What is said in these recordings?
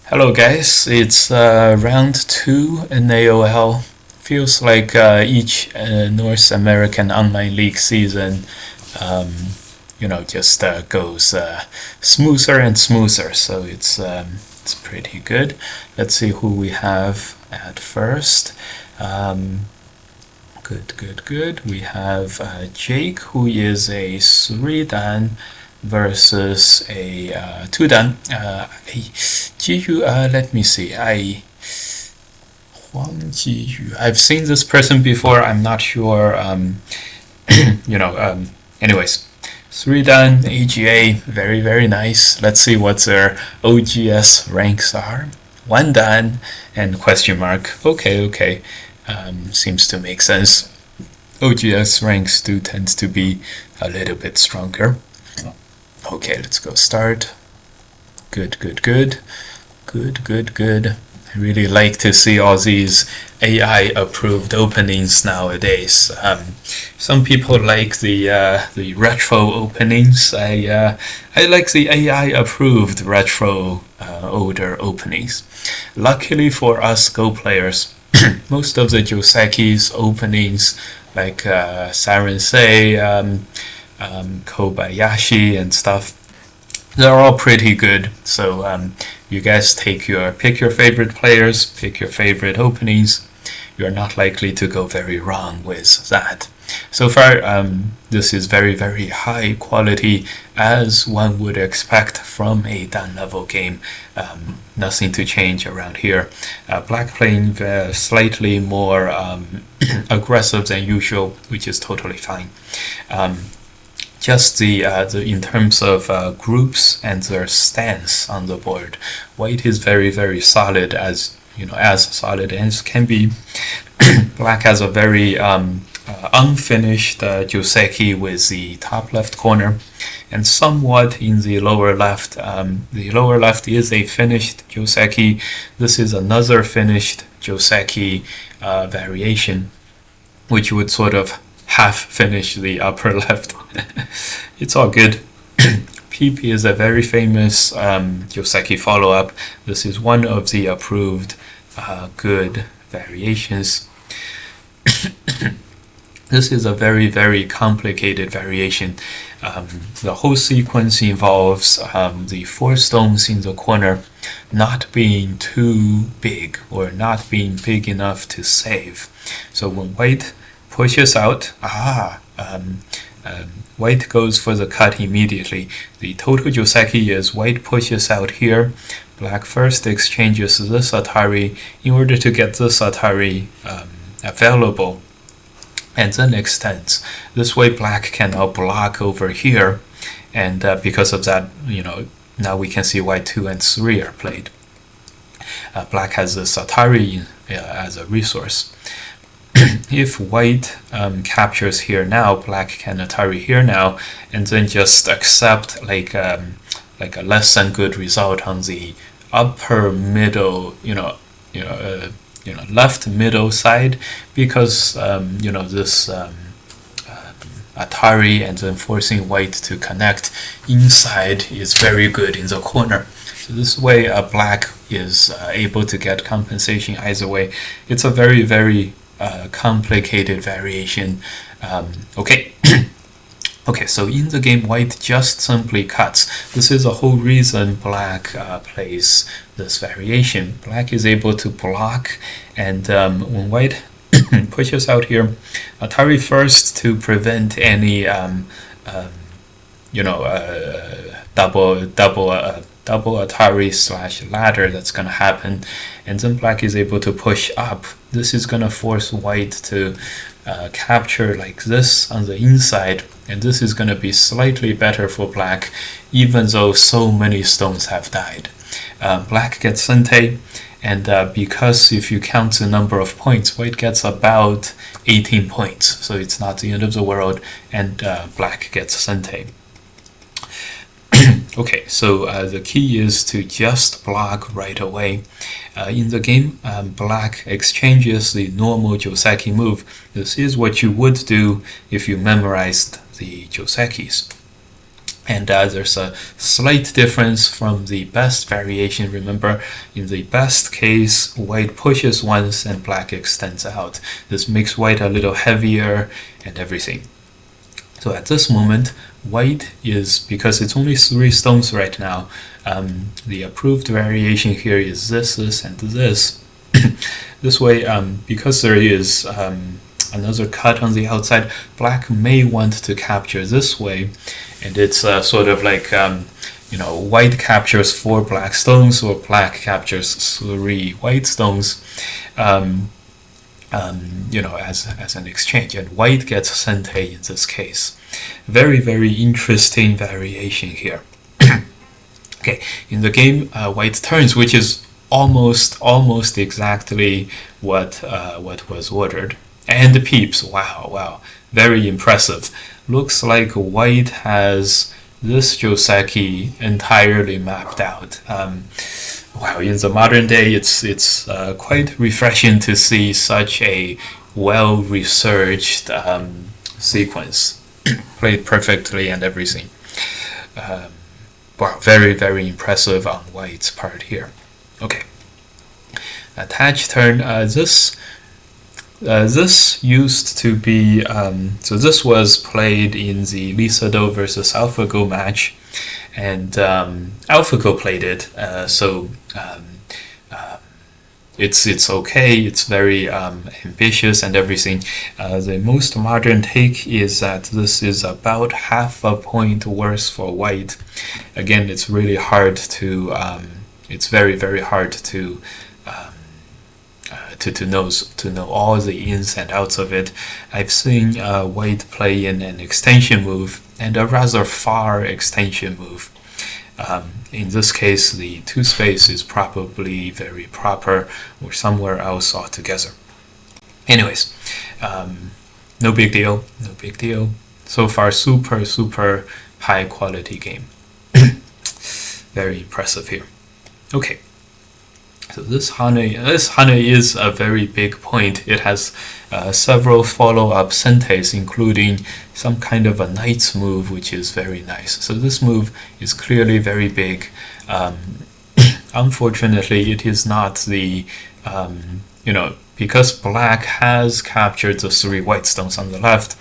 Hello guys, it's round 2 in naol. Feels like each North American online league season just goes smoother and smoother, so it's pretty good. Let's see who we have at first. Good. We have Jake, who is a 3-dan versus a 2-dan. Let me see. Huang Jiyu. I've seen this person before. I'm not sure. Anyways, 3-dan AGA, very nice. Let's see what their OGS ranks are. 1-dan and question mark. Okay. Seems to make sense. OGS ranks do tend to be a little bit stronger. Okay, let's go start. Good. I really like to see all these AI approved openings nowadays. Some people like the retro openings. I like the AI approved retro older openings. Luckily for us Go players, most of the Joseki's openings, like Sarensei, Kobayashi and stuff, they're all pretty good. So you guys pick your favorite players, pick your favorite openings. You're not likely to go very wrong with that. So far, this is very high quality, as one would expect from a Dan level game. Nothing to change around here. Black playing slightly more aggressive than usual, which is totally fine. Just the in terms of groups and their stance on the board, white is very solid, as solid as can be. Black has a very unfinished Joseki with the top left corner, and somewhat in the lower left. The lower left is a finished Joseki. This is another finished Joseki variation, which would sort of half finish the upper left. It's all good. PP is a very famous Joseki follow-up. This is one of the approved good variations. This is a very complicated variation. The whole sequence involves the 4 stones in the corner not being too big, or not being big enough to save. So when white pushes out, white goes for the cut immediately. The total Joseki is white pushes out here, black first exchanges this Atari in order to get this Atari available, and then extends. This way black can now block over here, and because of that, now we can see why 2 and 3 are played. Black has this Atari as a resource. If white captures here now, black can Atari here now, and then just accept like a less than good result on the upper middle, left middle side, because this Atari and then forcing white to connect inside is very good in the corner. So this way black is able to get compensation either way. It's a very complicated variation. Okay. Okay, so in the game, white just simply cuts. This is a whole reason black plays this variation. Black is able to block, and when white pushes out here, Atari first to prevent any double Atari / ladder that's going to happen, and then black is able to push up. This is going to force white to capture like this on the inside, and this is going to be slightly better for black, even though so many stones have died. Black gets Sente, and because if you count the number of points, white gets about 18 points, so it's not the end of the world, and black gets Sente. Okay, so the key is to just block right away. In the game, black exchanges the normal Joseki move. This is what you would do if you memorized the Josekis. And there's a slight difference from the best variation. Remember, in the best case, white pushes once and black extends out. This makes white a little heavier and everything. So at this moment, white is, because it's only 3 stones right now, the approved variation here is this, and this. This way, because there is another cut on the outside, black may want to capture this way, and it's sort of like white captures 4 black stones, or black captures 3 white stones, as an exchange, and white gets sente in this case. Very, very interesting variation here. Okay, in the game, white turns, which is almost exactly what was ordered. And the peeps, wow, very impressive. Looks like white has this Joseki entirely mapped out. Wow, in the modern day, it's quite refreshing to see such a well-researched sequence played perfectly and everything. Wow, very, very impressive on white's part here. Okay, attach turn. This used to be, so this was played in the Lisa Do versus AlphaGo match, and AlphaGo played it, it's okay, it's very ambitious and everything. The most modern take is that this is about half a point worse for white. Again, it's really hard to, it's very, very hard to know all the ins and outs of it. I've seen white play in an extension move, and a rather far extension move. In this case, the 2 space is probably very proper, or somewhere else altogether. Anyways, no big deal. So far, super high quality game. Very impressive here. Okay. So this Hane is a very big point. It has several follow-up sentes, including some kind of a knight's move, which is very nice. So this move is clearly very big. Unfortunately, it is not the, because black has captured the 3 white stones on the left,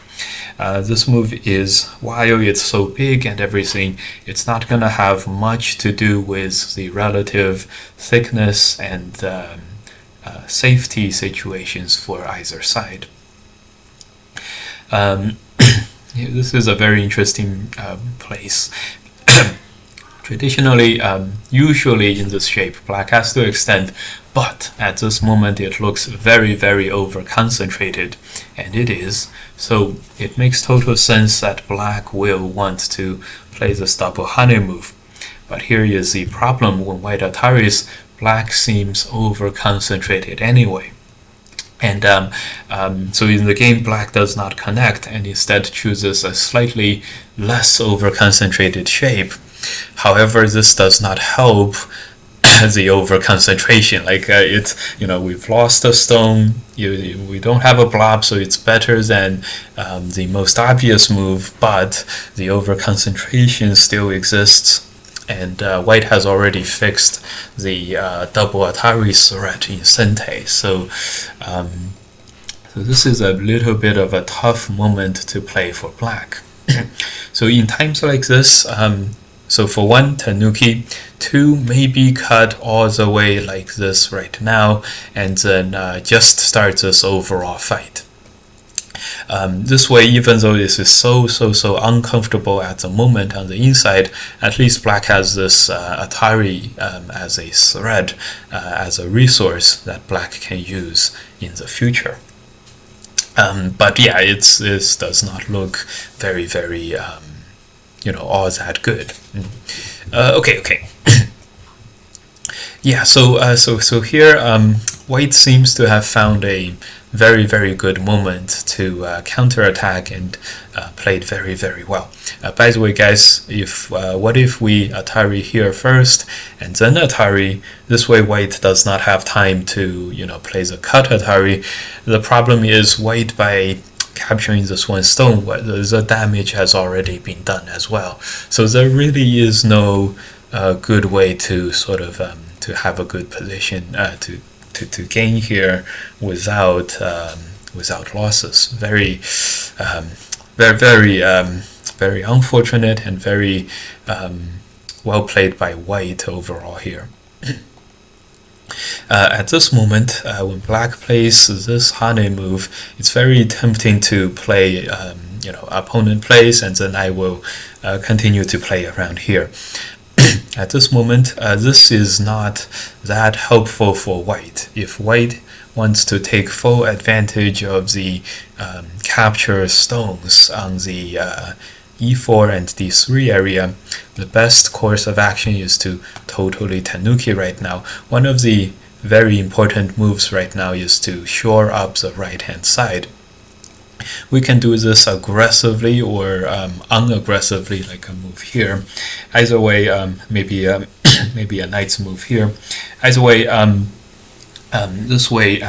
this move is, while it's so big and everything, it's not going to have much to do with the relative thickness and safety situations for either side. This is a very interesting place. Traditionally, usually in this shape, black has to extend, but at this moment it looks very, very over-concentrated, and it is. So it makes total sense that black will want to play this double Hane move. But here is the problem: when white attaries, black seems over-concentrated anyway. And so in the game, black does not connect and instead chooses a slightly less over-concentrated shape. However, this does not help the over-concentration. Like we've lost a stone, we don't have a blob, so it's better than the most obvious move, but the over-concentration still exists. And white has already fixed the double Atari threat in Sente. So this is a little bit of a tough moment to play for black. So in times like this, so for 1, Tanuki, 2, maybe cut all the way like this right now, and then just start this overall fight. This way, even though this is so uncomfortable at the moment on the inside, at least black has this Atari as a thread, as a resource that black can use in the future. But yeah, this does not look very, very all that good. Okay. Yeah, so here white seems to have found a very, very good moment to counterattack and played very, very well. By the way, guys, what if we Atari here first and then Atari? This way white does not have time to play the cut Atari. The problem is white, by capturing this one stone, the damage has already been done as well. So there really is no good way to sort of to have a good position to gain here without without losses. Very very unfortunate and very well played by white overall here. At this moment, when black plays this Hane move, it's very tempting to play, opponent plays, and then I will continue to play around here. At this moment, this is not that helpful for white. If white wants to take full advantage of the capture stones on the e4 and d3 area, the best course of action is to totally tanuki right now. One of the very important moves right now is to shore up the right hand side. We can do this aggressively or unaggressively, like a move here. Either way, maybe maybe a knight's move here. Either way, this way,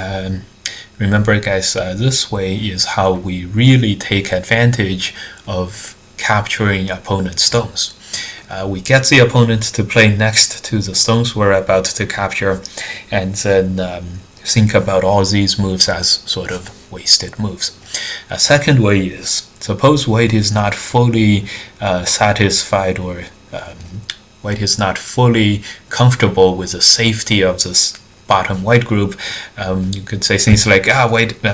remember guys, this way is how we really take advantage of capturing opponent's stones. We get the opponent to play next to the stones we're about to capture, and then think about all these moves as sort of wasted moves. A second way is, suppose white is not fully satisfied, or white is not fully comfortable with the safety of this bottom white group. You could say things like,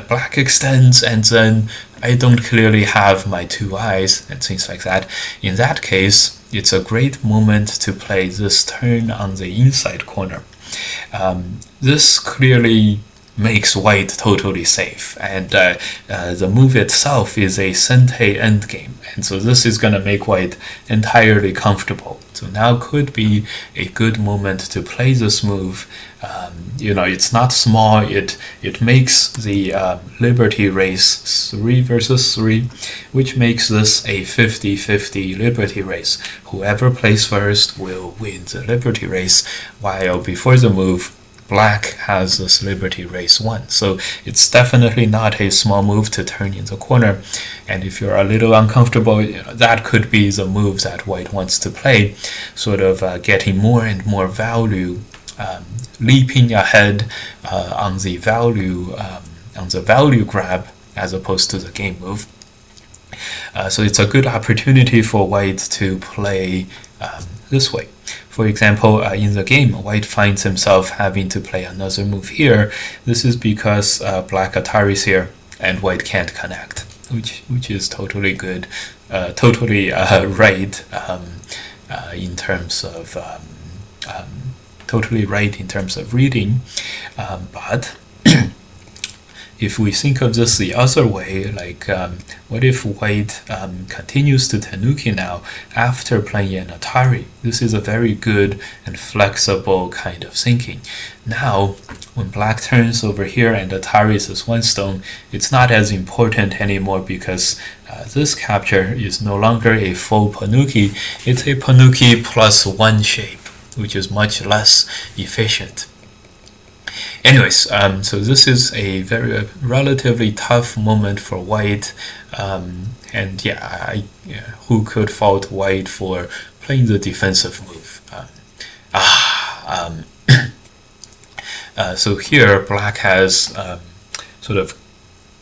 black extends, and then I don't clearly have my two eyes, and things like that. In that case, it's a great moment to play this turn on the inside corner. This clearly makes white totally safe, and the move itself is a Sente endgame, and so this is going to make white entirely comfortable. So now could be a good moment to play this move. It's not small. It makes the liberty race 3 versus 3, which makes this a 50-50 liberty race. Whoever plays first will win the liberty race, while before the move, black has this liberty race 1. So it's definitely not a small move to turn in the corner. And if you're a little uncomfortable, that could be the move that white wants to play, sort of getting more and more value, leaping ahead on the value grab as opposed to the game move. So it's a good opportunity for white to play this way. For example, in the game, white finds himself having to play another move here. This is because black Atari's here and white can't connect, which is totally good, totally right in terms of totally right in terms of reading, but if we think of this the other way, like what if white continues to tanuki now after playing an Atari? This is a very good and flexible kind of thinking. Now, when black turns over here and Atari is one stone, it's not as important anymore because this capture is no longer a full panuki. It's a panuki plus 1 shape, which is much less efficient. Anyways, so this is a very relatively tough moment for white, and who could fault white for playing the defensive move? So here black has sort of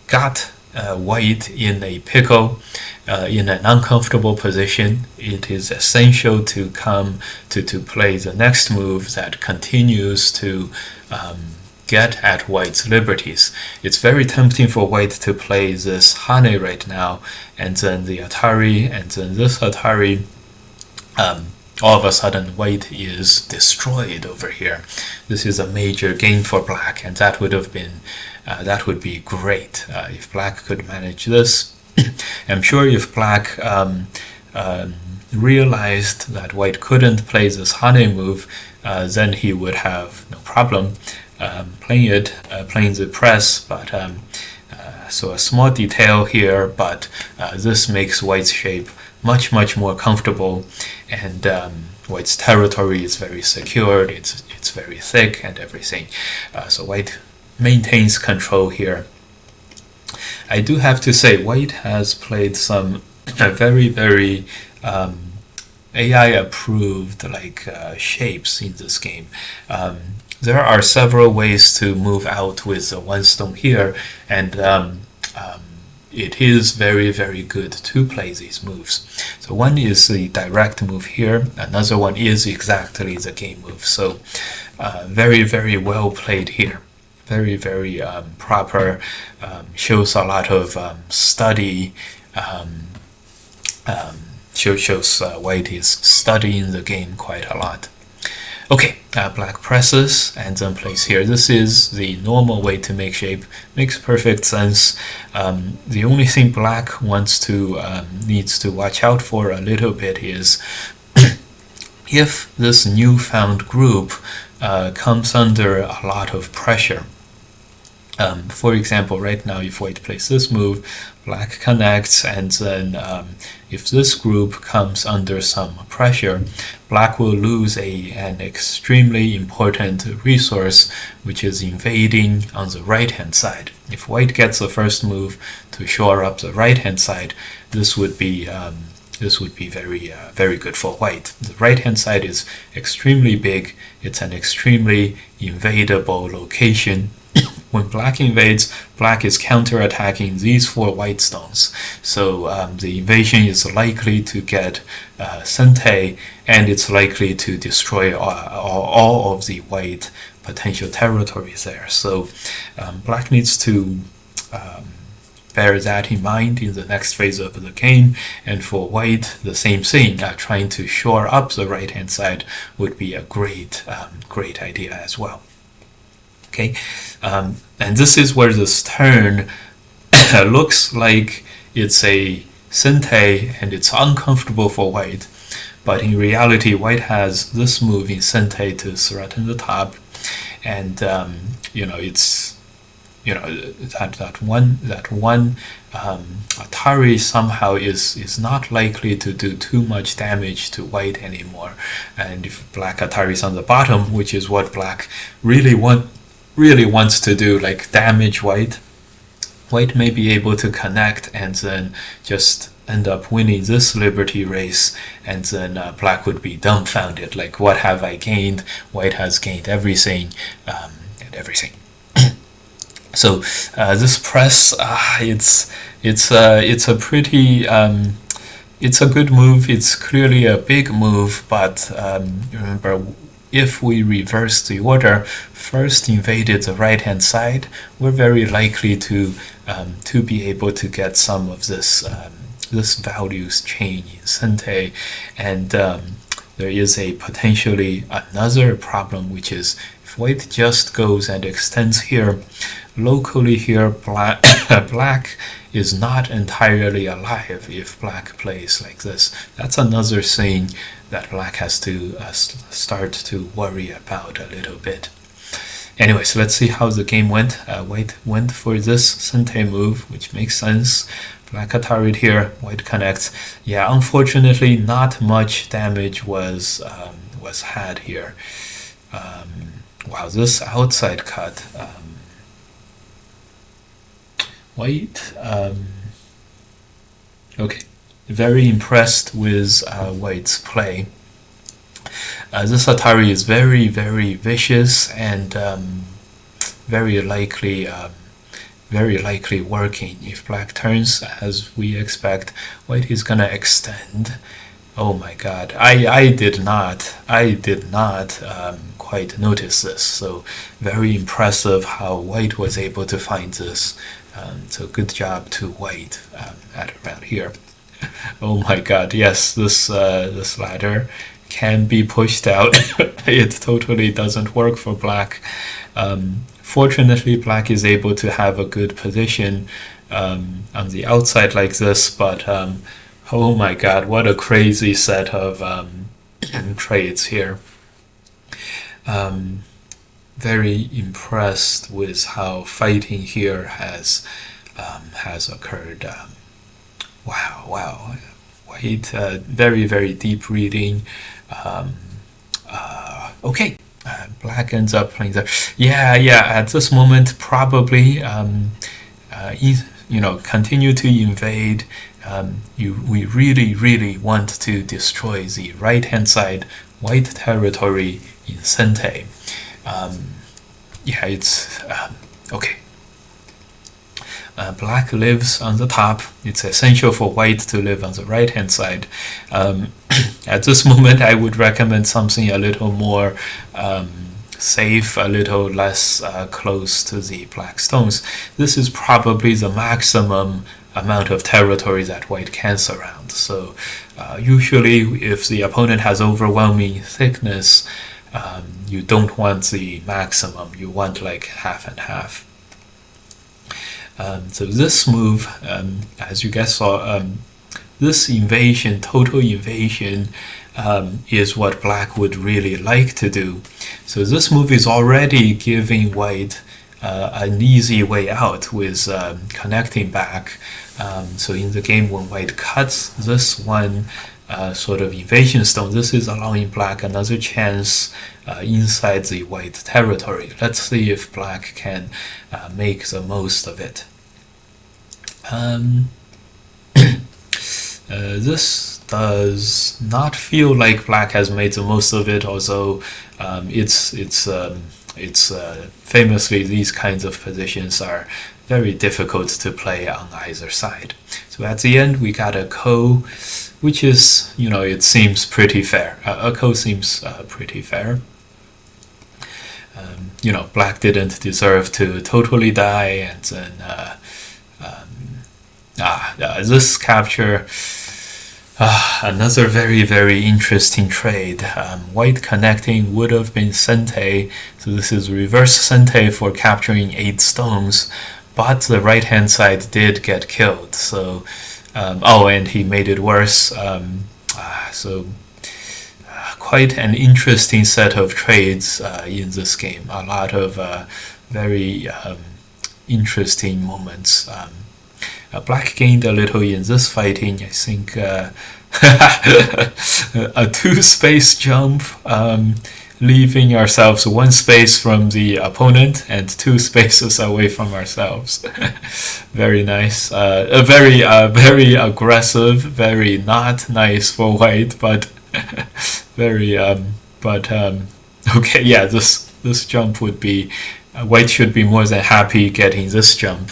got white in a pickle, in an uncomfortable position. It is essential to come to play the next move that continues to get at white's liberties. It's very tempting for white to play this Hane right now, and then the Atari, and then this Atari. All of a sudden white is destroyed over here. This is a major gain for black, and that would be great if black could manage this. I'm sure if black realized that white couldn't play this Hane move, then he would have no problem playing the press, but so a small detail here, but this makes white's shape much more comfortable, and white's territory is very secured, it's very thick and everything. So white maintains control here. I do have to say, White has played some very, very AI approved shapes in this game. There are several ways to move out with one stone here, and it is very, very good to play these moves. So one is the direct move here, another one is exactly the game move. So very, very well played here. Very, very proper, shows a lot of study, shows White is studying the game quite a lot. Okay, Black presses and then plays here. This is the normal way to make shape. Makes perfect sense. The only thing Black needs to watch out for a little bit is if this newfound group comes under a lot of pressure. For example, right now, if White plays this move, Black connects, and then if this group comes under some pressure, Black will lose an extremely important resource, which is invading on the right-hand side. If White gets the first move to shore up the right-hand side, this would be very, very good for White. The right-hand side is extremely big. It's an extremely invadable location. When Black invades, Black is counterattacking these 4 white stones. So the invasion is likely to get Sente, and it's likely to destroy all of the white potential territories there. So Black needs to bear that in mind in the next phase of the game. And for White, the same thing. Trying to shore up the right-hand side would be a great idea as well. Okay, and this is where this turn looks like it's a Sente and it's uncomfortable for White, but in reality, White has this move in Sente to threaten the top, and it's that one Atari somehow is not likely to do too much damage to White anymore. And if Black Atari is on the bottom, which is what Black really wants to do, like damage White may be able to connect and then just end up winning this liberty race, and then Black would be dumbfounded, like, what have I gained? White has gained everything, and everything. So this press, it's a pretty it's a good move. It's clearly a big move, but remember, if we reverse the order, first invaded the right-hand side, we're very likely to be able to get some of this values change in Sente, and there is a potentially another problem, which is if White just goes and extends here, locally here, Black is not entirely alive if Black plays like this. That's another thing that Black has to start to worry about a little bit. Anyway, so let's see how the game went. White went for this Sente move, which makes sense. Black Atari'd here, White connects. Yeah, unfortunately, not much damage was had here. Wow, this outside cut. White, okay, very impressed with White's play. This Atari is very, very vicious and very likely working. If Black turns as we expect, White is gonna extend. Oh my God, I did not quite notice this. So very impressive how White was able to find this. So good job to White at around here. Oh my God, yes, this ladder can be pushed out. It totally doesn't work for Black. Fortunately, Black is able to have a good position on the outside like this, but oh my God, what a crazy set of trades here. Very impressed with how fighting here has occurred. Wow. White, very, very deep reading. Okay, Black ends up playing there. Yeah, at this moment, probably, continue to invade. We really want to destroy the right-hand side white territory in Sente. Yeah, it's okay. Black lives on the top. It's essential for white to live on the right-hand side. At this moment, I would recommend something a little more safe, a little less close to the black stones. This is probably the maximum amount of territory that white can surround. So usually, if the opponent has overwhelming thickness, you don't want the maximum. You want like half and half. So this move, as you guys saw, this invasion, total invasion, is what black would really like to do. So this move is already giving white an easy way out with connecting back. So in the game, when white cuts this one sort of invasion stone, this is allowing black another chance inside the white territory. Let's see if black can make the most of it. This does not feel like black has made the most of it, although it's famously these kinds of positions are very difficult to play on either side. So at the end we got a ko, which is, it seems pretty fair. A ko seems pretty fair. Black didn't deserve to totally die, and then this capture, another very interesting trade. White connecting would have been Sente, so this is reverse Sente for capturing 8 stones, but the right hand side did get killed. So and he made it worse. So quite an interesting set of trades in this game. A lot of very interesting moments. Black gained a little in this fighting. I think a 2-space jump, leaving ourselves 1 space from the opponent and 2 spaces away from ourselves. Very nice. Very aggressive. Very not nice for white, but very. Okay. Yeah. This jump would be. White should be more than happy getting this jump.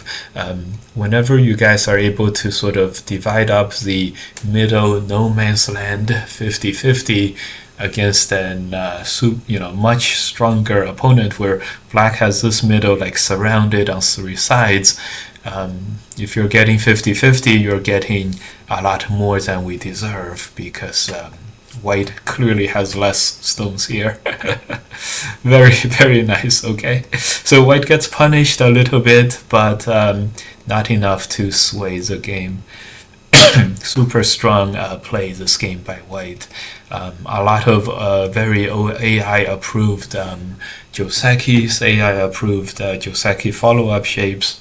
Whenever you guys are able to sort of divide up the middle no man's land 50-50 against an much stronger opponent, where black has this middle like surrounded on 3 sides, if you're getting 50-50, you're getting a lot more than we deserve, because white clearly has less stones here. Very nice. Okay, so white gets punished a little bit, but not enough to sway the game. Super strong play this game by white. A lot of very AI approved Joseki, AI approved Joseki follow-up shapes.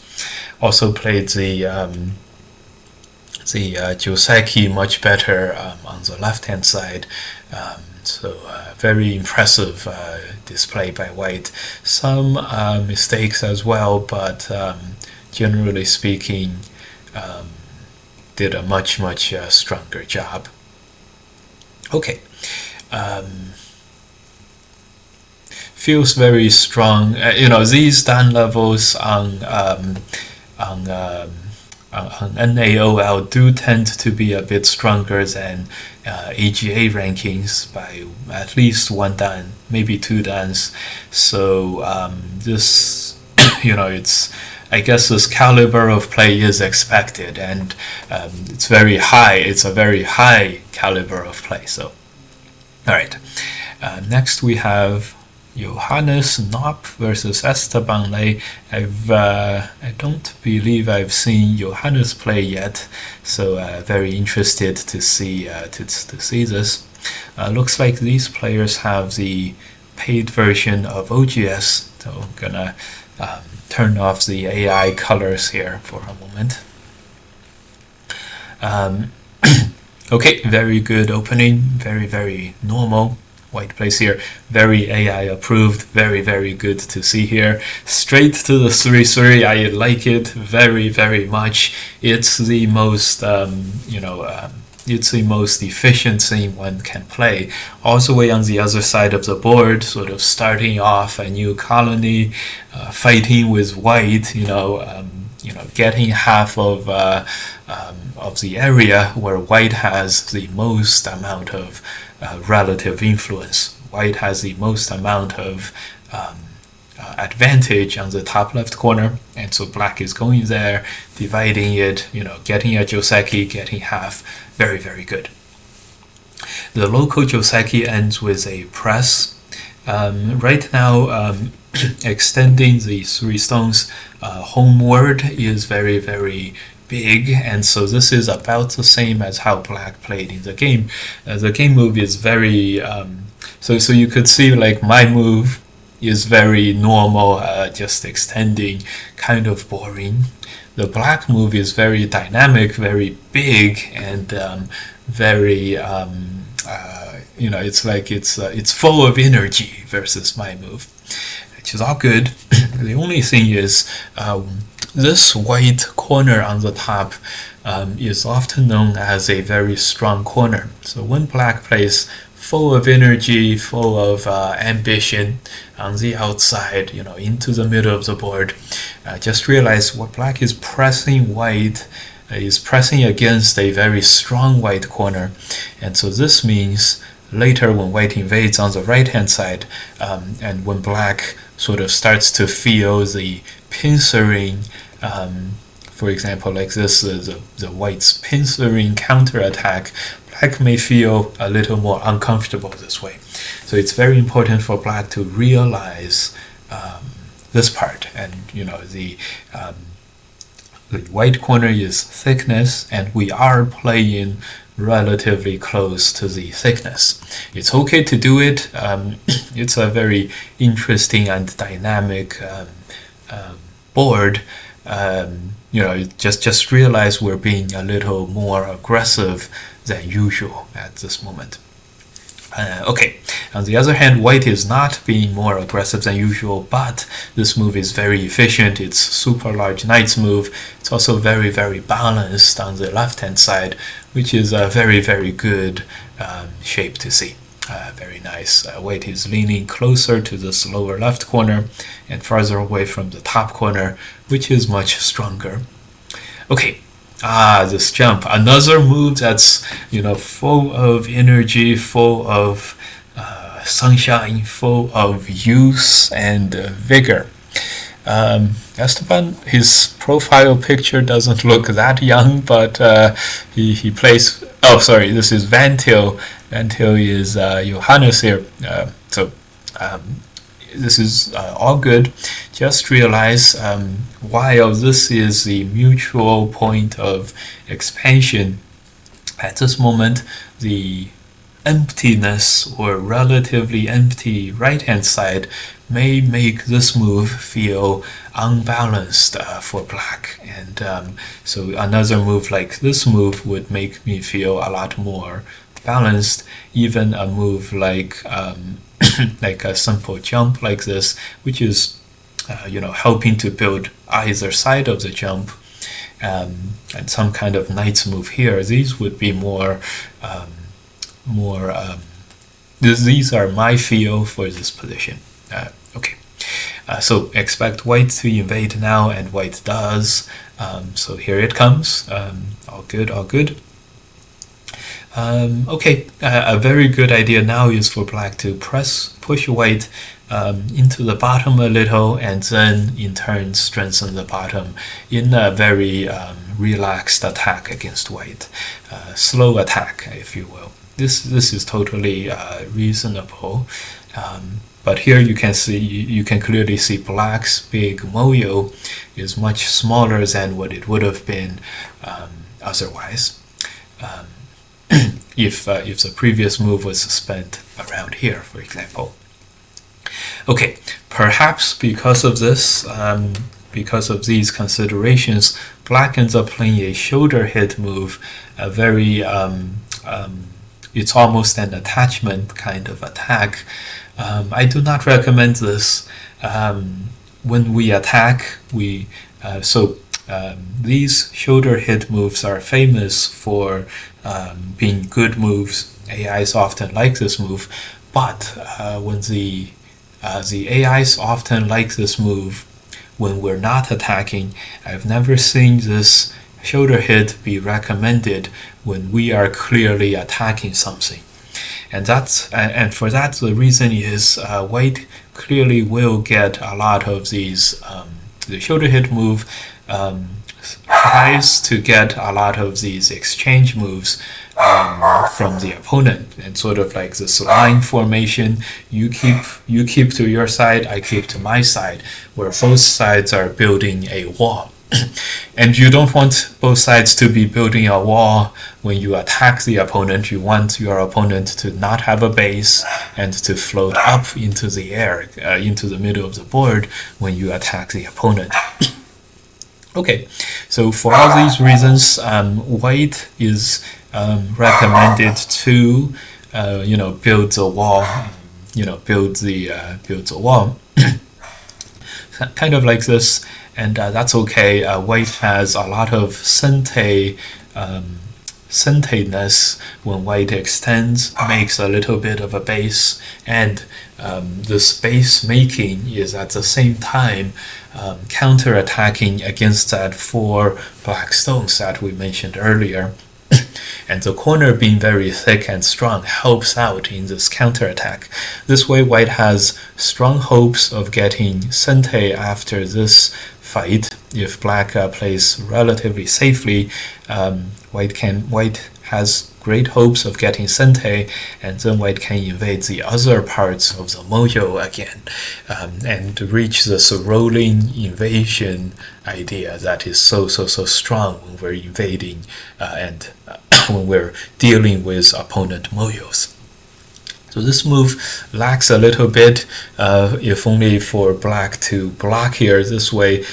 Also played the Joseki much better on the left-hand side. So very impressive display by white. Some mistakes as well, but generally speaking, did a much stronger job. Okay. Feels very strong. These down levels on naol do tend to be a bit stronger than AGA rankings by at least 1 dan, maybe 2 dans. So this, it's, I guess this caliber of play is expected, and it's very high. It's a very high caliber of play. So, all right. Next we have Johannes Knop versus Esteban Lei. I don't believe I've seen Johannes play yet, so very interested to see this. Looks like these players have the paid version of OGS, so I'm gonna turn off the AI colors here for a moment. Okay, very good opening, very normal. White plays here. Very AI approved. Very, very good to see here. Straight to the 3-3. I like it very, very much. It's the most, it's the most efficient thing one can play. All the way on the other side of the board, sort of starting off a new colony, fighting with white, getting half of the area where white has the most amount of relative influence. White has the most amount of advantage on the top left corner, and so black is going there, dividing it, getting a Joseki, getting half. Very, very good. The local Joseki ends with a press. Right now, extending the 3 stones homeward is very, very big, and so this is about the same as how black played in the game. The game move is very so you could see like my move is very normal, just extending, kind of boring. The black move is very dynamic, very big, and very it's like it's full of energy versus my move, which is all good. The only thing is this white corner on the top is often known as a very strong corner. So when black plays full of energy, full of ambition on the outside, into the middle of the board, just realize what black is pressing white is pressing against a very strong white corner. And so this means later when white invades on the right hand side, and when black sort of starts to feel the pincering, for example, like this, the white's pincering counterattack, black may feel a little more uncomfortable this way. So it's very important for black to realize this part, and the white corner is thickness, and we are playing relatively close to the thickness. It's okay to do it. It's a very interesting and dynamic board. Just realize we're being a little more aggressive than usual at this moment. Okay, on the other hand, white is not being more aggressive than usual, but this move is very efficient. It's super large knight's move. It's also very, very balanced on the left hand side, which is a very, very good shape to see. Very nice. White is leaning closer to this lower left corner and farther away from the top corner, which is much stronger. Okay. This jump, another move that's full of energy, full of sunshine, full of youth and vigor. Esteban, his profile picture doesn't look that young, but he plays. Oh, sorry, this is Vantil. Vantil is Johannes here. This is all good. Just realize while this is the mutual point of expansion, at this moment the emptiness or relatively empty right hand side may make this move feel unbalanced for black, and so another move like this move would make me feel a lot more balanced. Even a move like like a simple jump like this, which is helping to build either side of the jump, and some kind of knight's move here, these would be more these are my feel for this position. Okay, so expect white to invade now, and white does. So here it comes. All good, all good. Okay, a very good idea now is for black to push white into the bottom a little, and then in turn strengthen the bottom in a very relaxed attack against white, slow attack, if you will. This is totally reasonable, but here you can clearly see black's big moyo is much smaller than what it would have been otherwise. If the previous move was spent around here, for example. Okay, perhaps because of this, because of these considerations, black ends up playing a shoulder hit move, a very it's almost an attachment kind of attack. I do not recommend this. When we attack, these shoulder hit moves are famous for being good moves. AIs often like this move, but when the AIs often like this move when we're not attacking, I've never seen this shoulder hit be recommended when we are clearly attacking something. And for that, the reason is white clearly will get a lot of these. The shoulder hit move tries to get a lot of these exchange moves from the opponent, and sort of like this line formation. You keep to your side, I keep to my side, where both sides are building a wall. And you don't want both sides to be building a wall when you attack the opponent. You want your opponent to not have a base and to float up into the air, into the middle of the board when you attack the opponent. Okay, so for all these reasons, white is recommended to, build the wall, build the wall, kind of like this. And that's okay. White has a lot of sente-ness when white extends, makes a little bit of a base, and this base making is at the same time counter-attacking against that 4 black stones that we mentioned earlier. And the corner being very thick and strong helps out in this counterattack. This way, white has strong hopes of getting sente after this fight. If black plays relatively safely, white has great hopes of getting sente, and then white can invade the other parts of the moyo again, and reach this rolling invasion idea that is so strong when we're invading and when we're dealing with opponent moyos. So this move lacks a little bit, if only for black to block here. This way,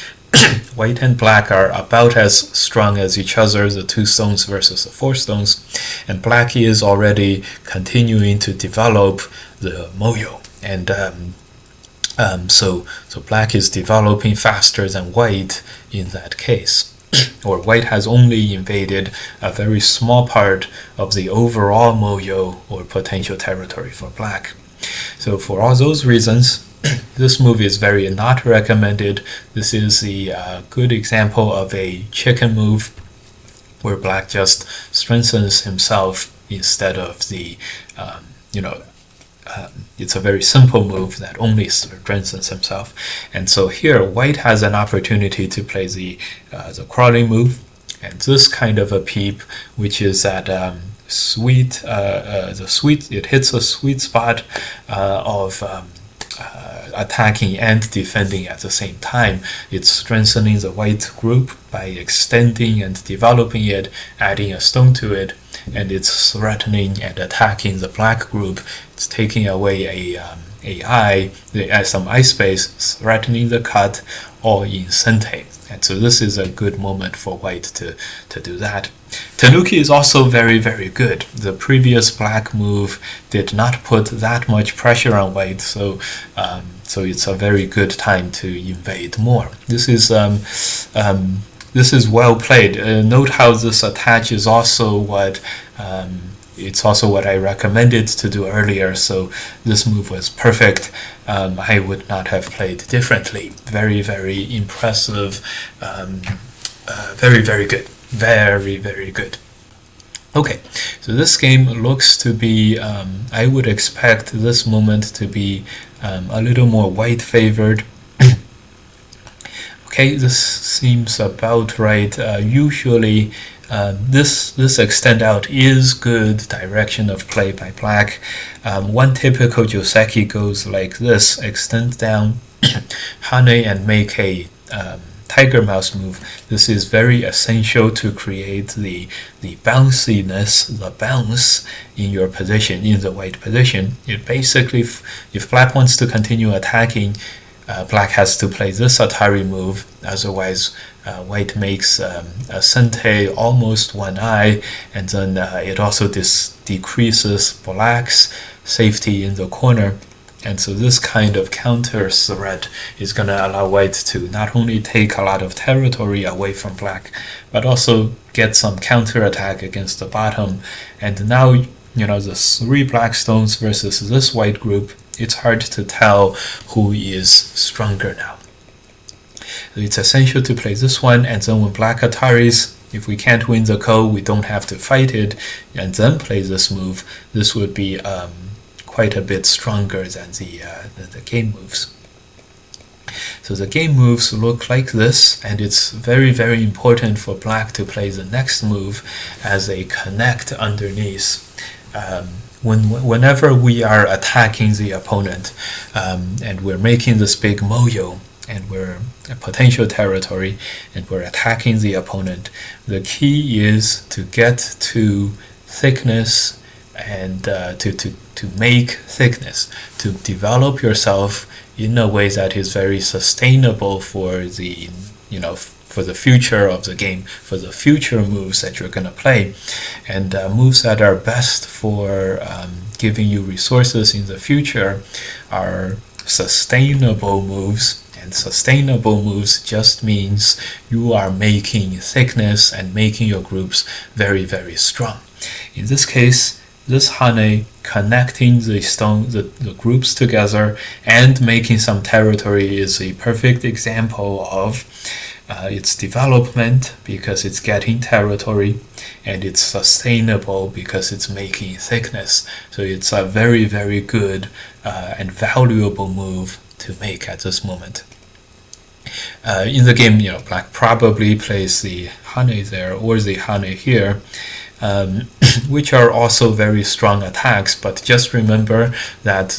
white and black are about as strong as each other, the 2 stones versus the 4 stones, and black is already continuing to develop the moyo, and so black is developing faster than white in that case. Or white has only invaded a very small part of the overall moyo or potential territory for black. So for all those reasons, this move is very not recommended. This is the good example of a chicken move where black just strengthens himself instead of the, it's a very simple move that only strengthens himself. And so here, white has an opportunity to play the crawling move, and this kind of a peep, which is that it hits a sweet spot of attacking and defending at the same time. It's strengthening the white group by extending and developing it, adding a stone to it, and it's threatening and attacking the black group. It's taking away some eye space, threatening the cut, all in sente. And so this is a good moment for white to do that. Tanuki is also very, very good. The previous black move did not put that much pressure on white, so it's a very good time to invade more. This is well played. Note how this attach is also what it's also what I recommended to do earlier, so this move was perfect. I would not have played differently. Very, very impressive. Very, very good. Very, very good. Okay, so this game looks to be, I would expect this moment to be a little more white favored. Okay, this seems about right. Usually this extend out is good direction of play by black. One typical Joseki goes like this: extend down, hane, and make a tiger mouse move. This is very essential to create the bounciness, the bounce in your position, in the white position. It basically, if black wants to continue attacking, black has to play this Atari move, otherwise white makes a sente almost one eye, and then it also decreases black's safety in the corner. And so this kind of counter threat is going to allow white to not only take a lot of territory away from black, but also get some counter attack against the bottom. And now, the 3 black stones versus this white group, it's hard to tell who is stronger now. So it's essential to play this one, and then when black Ataris, if we can't win the ko, we don't have to fight it, and then play this move. This would be quite a bit stronger than the game moves. So the game moves look like this, and it's very, very important for black to play the next move as a connect underneath. Whenever we are attacking the opponent, and we're making this big moyo, and we're a potential territory, and we're attacking the opponent, the key is to get to thickness and to make thickness, to develop yourself in a way that is very sustainable for the for the future of the game, for the future moves that you're going to play, and moves that are best for giving you resources in the future are sustainable moves. And sustainable moves just means you are making thickness and making your groups very, very strong. In this case, this Hane connecting the groups together and making some territory is a perfect example of its development, because it's getting territory, and it's sustainable because it's making thickness. So it's a very, very good and valuable move to make at this moment. In the game, black probably plays the Hane there or the Hane here, which are also very strong attacks, but just remember that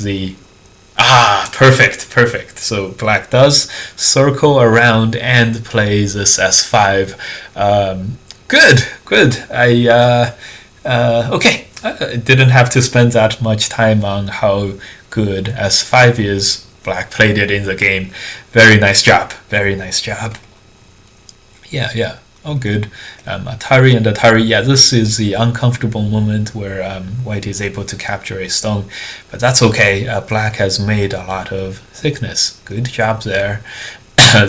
perfect. So black does circle around and plays this S5. Good. Okay. I didn't have to spend that much time on how good S5 is. Black played it in the game. Very nice job. Yeah. Oh, good. Atari and Atari. Yeah, this is the uncomfortable moment where white is able to capture a stone, but that's okay. Black has made a lot of thickness. Good job there.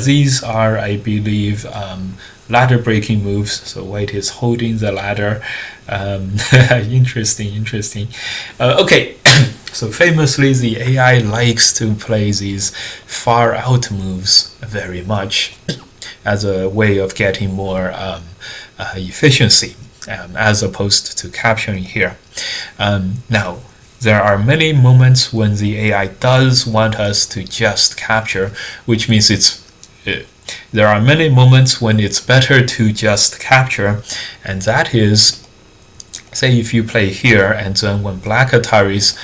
These are, I believe, ladder breaking moves. So white is holding the ladder. Interesting. Okay. So famously, the AI likes to play these far out moves very much as a way of getting more efficiency, as opposed to capturing here. Now, there are many moments when the AI does want us to just capture, which means there are many moments when it's better to just capture, and that is, say if you play here, and then when black Ataris,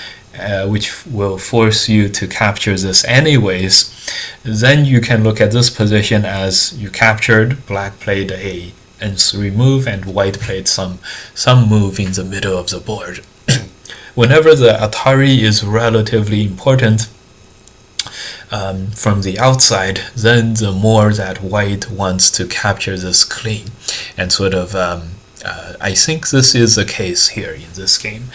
which will force you to capture this anyways, then you can look at this position as you captured, black played a N3 move, and white played some move in the middle of the board. Whenever the Atari is relatively important from the outside, then the more that white wants to capture this clean, and sort of I think this is the case here in this game.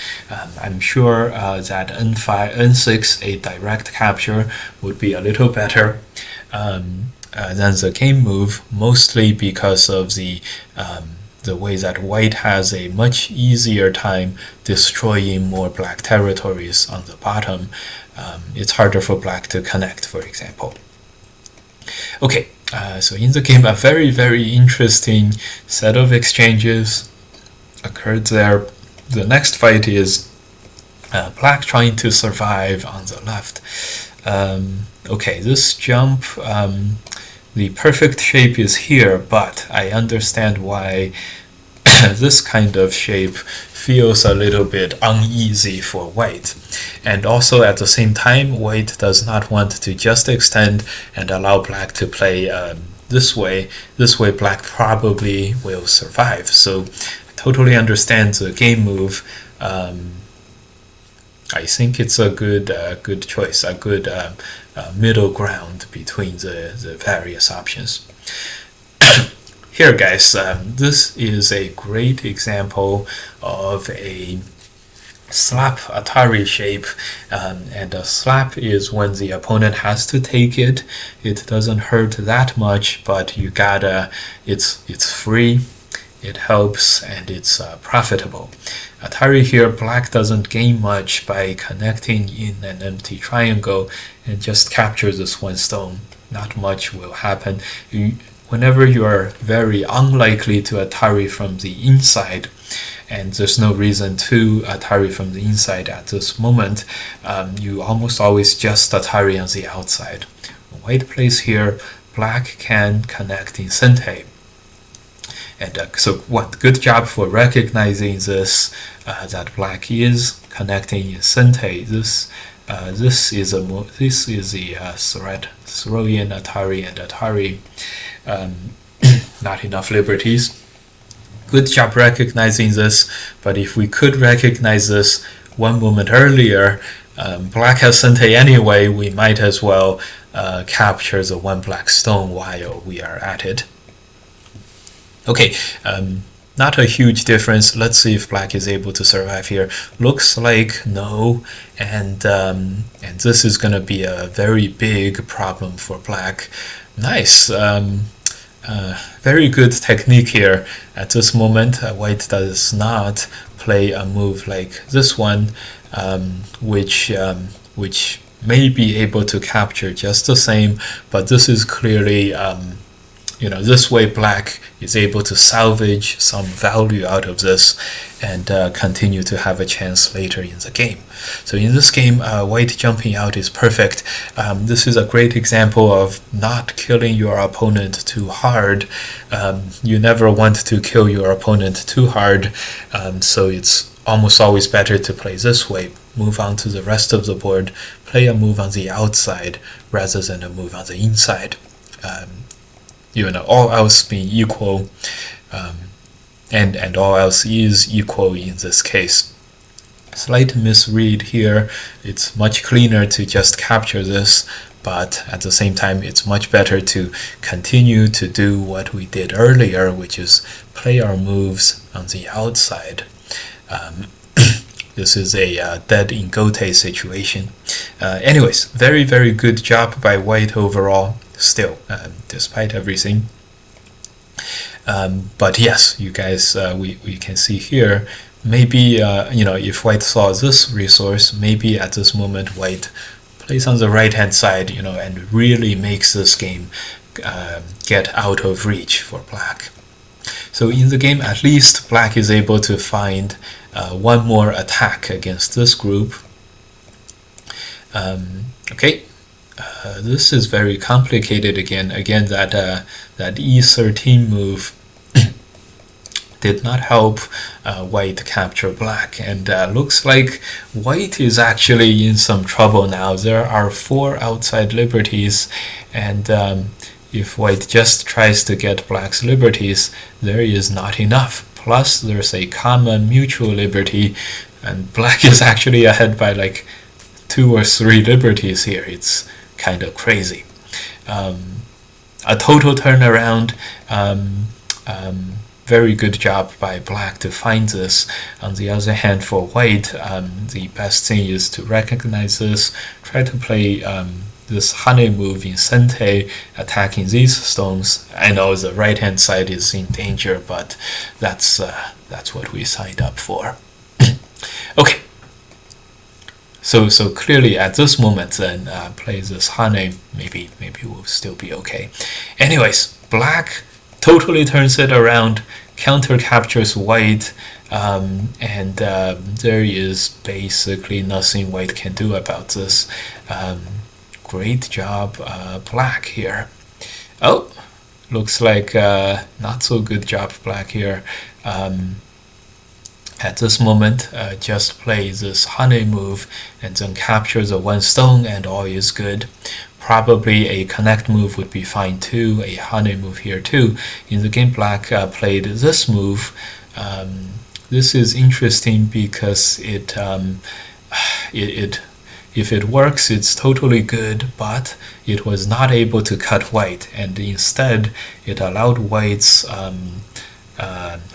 I'm sure that N6, a direct capture, would be a little better than the game move, mostly because of the way that white has a much easier time destroying more black territories on the bottom. It's harder for black to connect, for example. Okay. So in the game, a very, very interesting set of exchanges occurred there. The next fight is black trying to survive on the left. Okay, this jump, the perfect shape is here, but I understand why this kind of shape feels a little bit uneasy for white. And also at the same time, white does not want to just extend and allow black to play this way. This way black probably will survive. So I totally understand the game move. I think it's a good choice, a good middle ground between the various options. here, guys, this is a great example of a slap Atari shape, and a slap is when the opponent has to take it. It doesn't hurt that much, but you gotta, it's free, it helps, and it's profitable. Atari here, black doesn't gain much by connecting in an empty triangle and just captures this one stone. Not much will happen. Whenever you are very unlikely to Atari from the inside, and there's no reason to Atari from the inside at this moment, you almost always just Atari on the outside. White plays here, black can connect in Sente. And so what? Good job for recognizing this, that black is connecting in Sente. This is the threat. Throw in Atari and Atari. Not enough liberties. Good job recognizing this, but if we could recognize this one moment earlier, black has Sente anyway, we might as well capture the one black stone while we are at it. Okay, not a huge difference. Let's see if black is able to survive here. Looks like no, and this is going to be a very big problem for black. Nice. Very good technique here. At this moment, white does not play a move like this one, which may be able to capture just the same, but this is clearly this way black is able to salvage some value out of this and continue to have a chance later in the game. So in this game, white jumping out is perfect. This is a great example of not killing your opponent too hard. You never want to kill your opponent too hard, so it's almost always better to play this way. Move on to the rest of the board, play a move on the outside rather than a move on the inside. All else being equal, and all else is equal in this case. Slight misread here. It's much cleaner to just capture this, but at the same time it's much better to continue to do what we did earlier, which is play our moves on the outside. This is a dead in gote situation. Anyways, very, very good job by white overall. Still, despite everything, but yes, you guys, we can see here, maybe if white saw this resource, maybe at this moment white plays on the right hand side, and really makes this game get out of reach for black. So in the game, at least black is able to find one more attack against this group. Okay. This is very complicated again. That E13 move did not help white capture black, and looks like white is actually in some trouble now. There are 4 outside liberties, and if white just tries to get black's liberties, there is not enough. Plus there's a common mutual liberty, and black is actually ahead by like 2 or 3 liberties here. It's kind of crazy. A total turnaround. Very good job by black to find this. On the other hand, for white, the best thing is to recognize this, try to play this honey move in Sente, attacking these stones. I know the right hand side is in danger, but that's what we signed up for. Okay. So clearly at this moment, then play this honey. Maybe we'll still be okay. Anyways, black totally turns it around, counter captures white, and there is basically nothing white can do about this. Great job, black here. Oh, looks like not so good job, black here. At this moment, just play this honey move and then capture the one stone, and all is good. Probably a connect move would be fine too, a honey move here too. In the game, black played this move. This is interesting because it if it works, it's totally good, but it was not able to cut white, and instead it allowed white's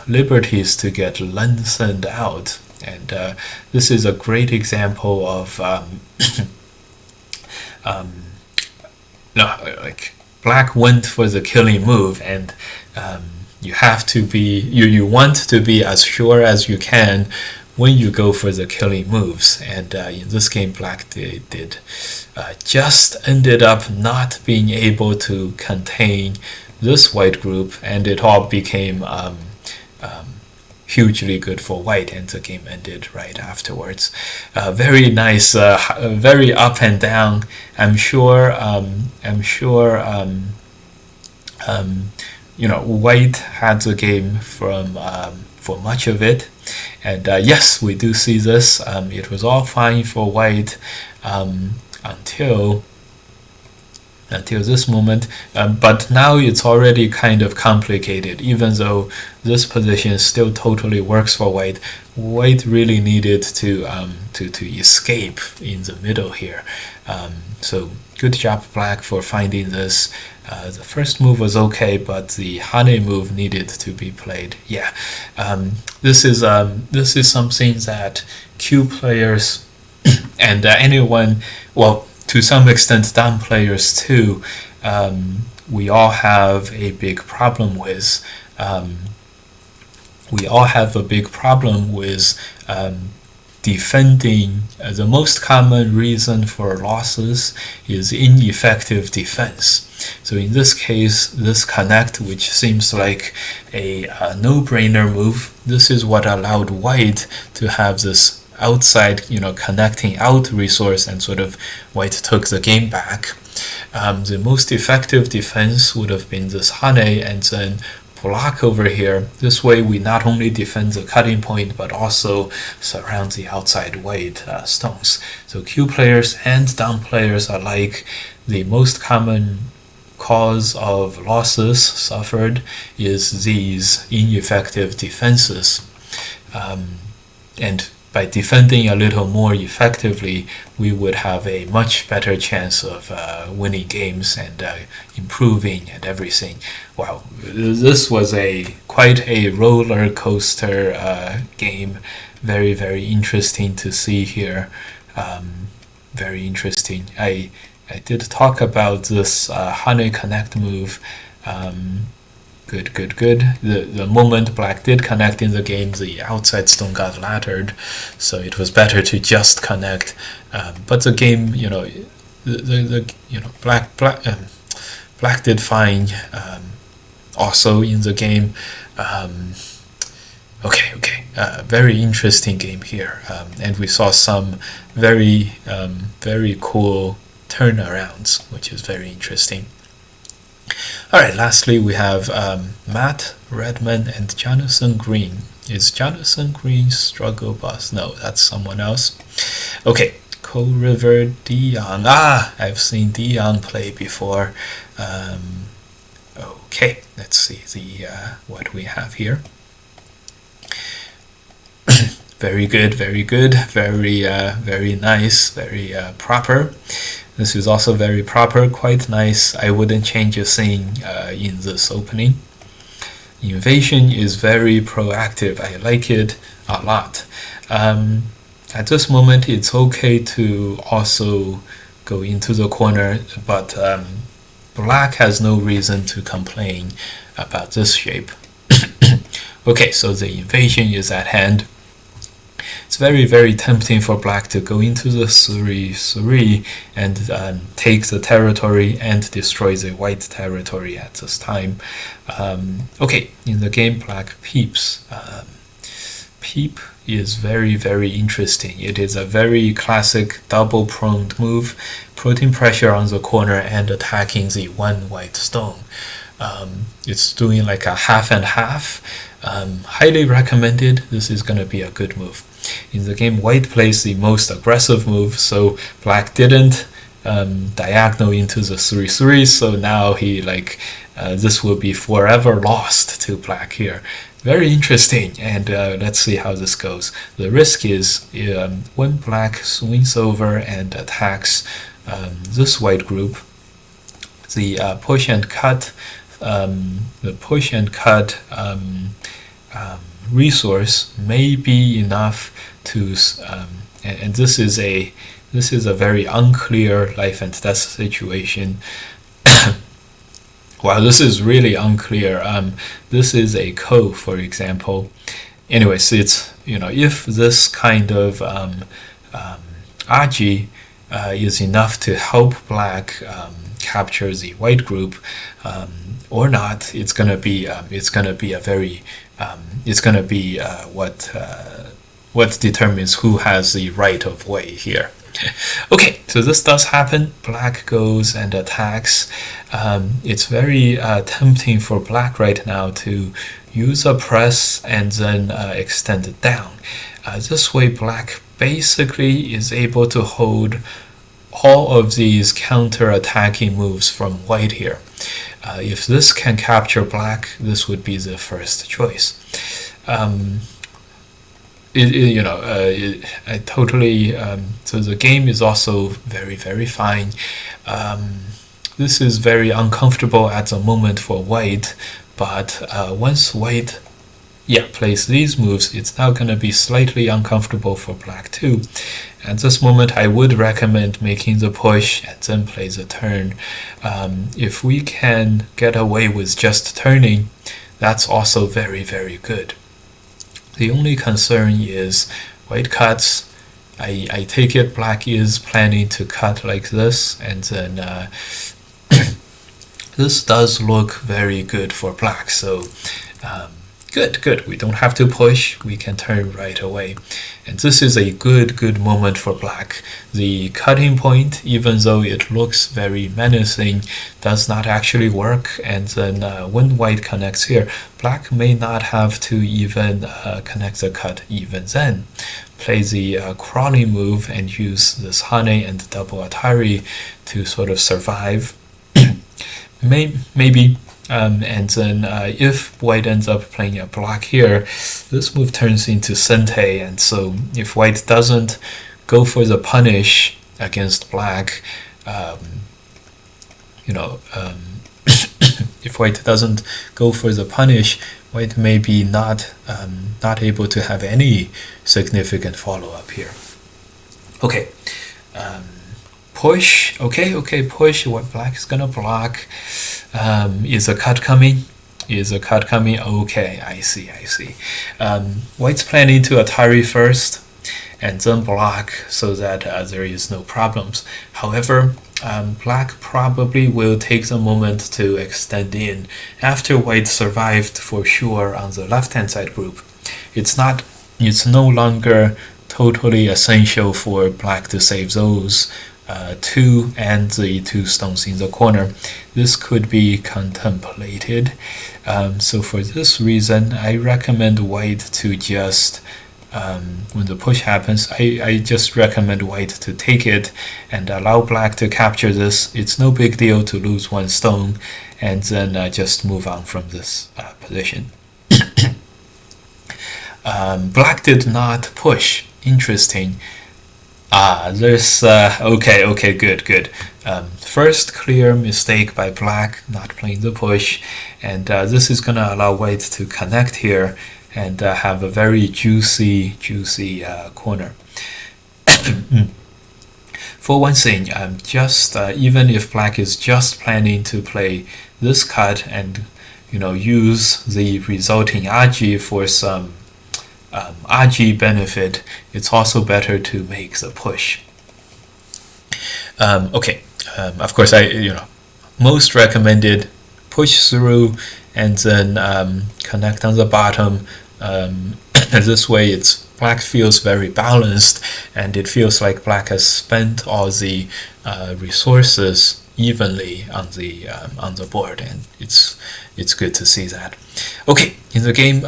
liberties to get lengthened out. And this is a great example of like black went for the killing move, and you have to be you want to be as sure as you can when you go for the killing moves. And in this game, black did just ended up not being able to contain this white group, and it all became hugely good for white, and the game ended right afterwards. Very nice, very up and down. I'm sure white had the game for much of it, and yes, we do see this. It was all fine for white until this moment, but now it's already kind of complicated. Even though this position still totally works for white, white really needed to escape in the middle here. So good job, black, for finding this. The first move was okay, but the Hane move needed to be played. Yeah, this is something that Q players and anyone, well, to some extent dumb players too, we all have a big problem with. Defending. The most common reason for losses is ineffective defense. So in this case, this connect, which seems like a no-brainer move, this is what allowed white to have this outside, connecting out resource, and sort of white took the game back. The most effective defense would have been this Hane, and then block over here. This way we not only defend the cutting point, but also surround the outside white stones. So Q players and down players alike, the most common cause of losses suffered is these ineffective defenses. And by defending a little more effectively, we would have a much better chance of winning games and improving and everything. Wow, this was quite a roller coaster game. Very, very interesting to see here. Very interesting. I did talk about this Hane Connect move. Good. The moment black did connect in the game, the outside stone got laddered, so it was better to just connect. But the game, black did fine. Also in the game. Okay. Very interesting game here, and we saw some very cool turnarounds, which is very interesting. Alright, lastly we have Matt Redman and Jonathan Green. Is Jonathan Green Struggle Boss? No, that's someone else. Okay, Co-River Dion. I've seen Dion play before. Okay, let's see what we have here. Very good, very nice, very proper. This is also very proper, quite nice. I wouldn't change a thing in this opening. Invasion is very proactive. I like it a lot. At this moment, it's okay to also go into the corner, but black has no reason to complain about this shape. Okay, so the invasion is at hand. It's very tempting for black to go into the 3-3 and take the territory and destroy the white territory at this time. Okay, in the game, black peeps. Peep is very interesting. It is a very classic double-pronged move, putting pressure on the corner and attacking the one white stone. It's doing like a half and half. Highly recommended. This is going to be a good move. In the game, white plays the most aggressive move, so black didn't diagonal into the 3-3, so now he this will be forever lost to black here. Very interesting, and let's see how this goes. The risk is when black swings over and attacks this white group, the push and cut resource may be enough to, and this is a very unclear life and death situation. Wow, this is really unclear. This is a ko, for example. Anyways, it's, if this kind of aji is enough to help black capture the white group or not, it's gonna be a very it's gonna be what determines who has the right of way here. Okay, so this does happen. Black goes and attacks. It's very tempting for black right now to use a press and then extend it down. This way, black basically is able to hold all of these counter-attacking moves from white here. If this can capture black, this would be the first choice. I totally. So the game is also very, very fine. This is very uncomfortable at the moment for white, but once white, plays these moves, it's now going to be slightly uncomfortable for black too. At this moment, I would recommend making the push and then play the turn. If we can get away with just turning, that's also very, very good. The only concern is white cuts. I take it black is planning to cut like this, and then this does look very good for black. So good. We don't have to push. We can turn right away. And this is a good moment for black. The cutting point, even though it looks very menacing, does not actually work. And then when white connects here, black may not have to even connect the cut even then. Play the crawling move and use this Hane and double Atari to sort of survive. Maybe. And then if white ends up playing a block here, this move turns into Sente, and so if white doesn't go for the punish against black, if white doesn't go for the punish, white may be not able to have any significant follow-up here. Okay. Push, okay, push. What black is gonna block? Is a cut coming? Okay, I see. White's planning to Atari first and then block so that there is no problems. However, black probably will take the moment to extend in after white survived for sure on the left-hand side group. It's no longer totally essential for black to save those two and the two stones in the corner. This could be contemplated. So for this reason, I recommend white to just, when the push happens, I just recommend white to take it and allow black to capture this. It's no big deal to lose one stone, and then just move on from this position. Black did not push. Interesting. There's okay, good. First clear mistake by black, not playing the push, and this is gonna allow white to connect here and have a very juicy corner. For one thing, even if black is just planning to play this cut and use the resulting aji for some aji benefit, it's also better to make the push. Of course, most recommended push through and then connect on the bottom. This way, black feels very balanced, and it feels like black has spent all the resources evenly on the board, and it's good to see that. Okay, in the game.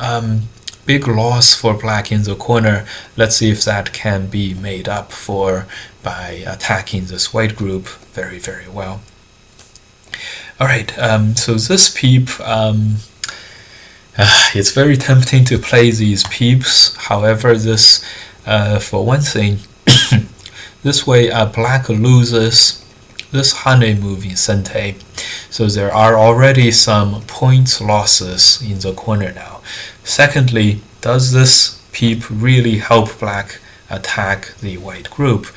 Big loss for black in the corner. Let's see if that can be made up for by attacking this white group very, very well. Alright, so this peep, it's very tempting to play these peeps. However, this, for one thing, this way black loses this honey move in Sente. So there are already some points losses in the corner now. Secondly, does this peep really help black attack the white group?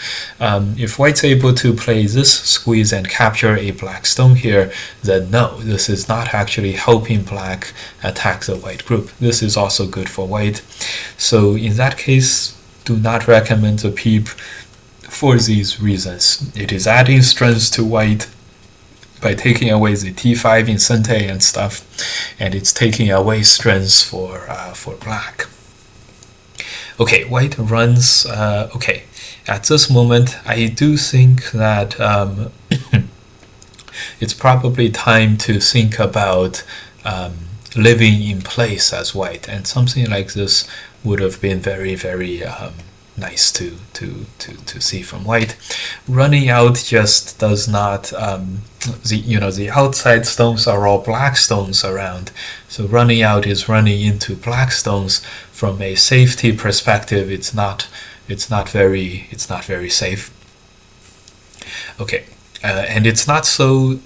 If white's able to play this squeeze and capture a black stone here, then no, this is not actually helping black attack the white group. This is also good for white. So in that case, do not recommend the peep for these reasons. It is adding strength to white by taking away the t5 in Sente and stuff, and it's taking away strength for black. Okay, white runs. Okay, at this moment, I do think that it's probably time to think about living in place as white, and something like this would have been very, very nice to see from white. Running out just does not. The outside stones are all black stones around, so running out is running into black stones. From a safety perspective, it's not very safe. Okay, and it's not so